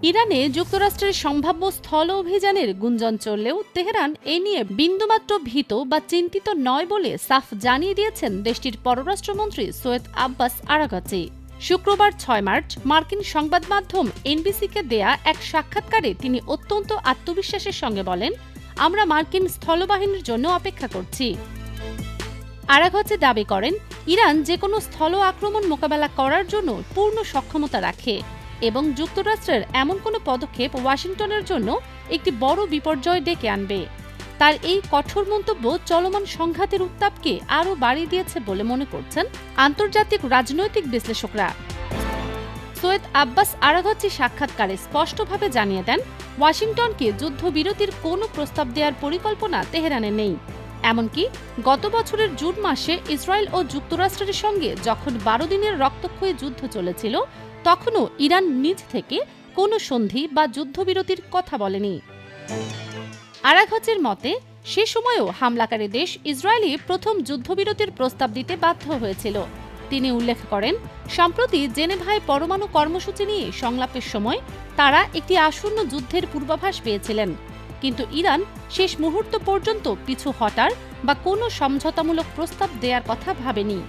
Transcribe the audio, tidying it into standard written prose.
ইরানে যুক্তরাষ্ট্রের সম্ভাব্য স্থল অভিযানের গুঞ্জন চললেও তেহরান এ নিয়ে বিন্দুমাত্র ভীত বা চিন্তিত নয় বলে সাফ জানিয়ে দিয়েছেন দেশটির পররাষ্ট্রমন্ত্রী সৈয়দ আব্বাস আরাগাচি। শুক্রবার ৬ মার্চ মার্কিন সংবাদ মাধ্যম এনবিসিকে দেয়া এক সাক্ষাৎকারে তিনি অত্যন্ত আত্মবিশ্বাসের সঙ্গে বলেন, আমরা মার্কিন স্থলবাহিনীর জন্য অপেক্ষা করছি। আরাগাচি দাবি করেন, ইরান যে কোনো স্থল আক্রমণ মোকাবেলা করার জন্য পূর্ণ সক্ষমতা রাখে এবং যুক্তরাষ্ট্রের এমন কোনো পদক্ষেপ ওয়াশিংটনের জন্য একটি বড় বিপর্যয় ডেকে আনবে। তার এই কঠোর মন্তব্য চলমান সংঘাতের উত্তাপকে আরও বাড়িয়ে দিয়েছে বলে মনে করছেন আন্তর্জাতিক রাজনৈতিক বিশ্লেষকরা। সৈয়দ আব্বাস আরাগাচি সাক্ষাৎকারে স্পষ্টভাবে জানিয়ে দেন, ওয়াশিংটনকে যুদ্ধবিরতির কোনো প্রস্তাব দেওয়ার পরিকল্পনা তেহরানে নেই। এমনকি গত বছরের জুন মাসে ইসরায়েল ও যুক্তরাষ্ট্রের সঙ্গে যখন ১২ দিনের রক্তক্ষয়ী যুদ্ধ চলেছিল, তখনও ইরান নিজ থেকে কোনো সন্ধি বা যুদ্ধবিরতির কথা বলেনি। আরাগাচির মতে, সে সময়েও হামলাকারী দেশ ইসরায়েলই প্রথম যুদ্ধবিরতির প্রস্তাব দিতে বাধ্য হয়েছিল। তিনি উল্লেখ করেন, সম্প্রতি জেনেভায় পরমাণু কর্মসূচি নিয়ে সংলাপের সময় তারা একটি আসন্ন যুদ্ধের পূর্বাভাস পেয়েছিলেন, কিন্তু ইরান শেষ মুহূর্ত পর্যন্ত পিছু হটার বা কোনো সমঝোতামূলক প্রস্তাব দেওয়ার কথা ভাবেনি।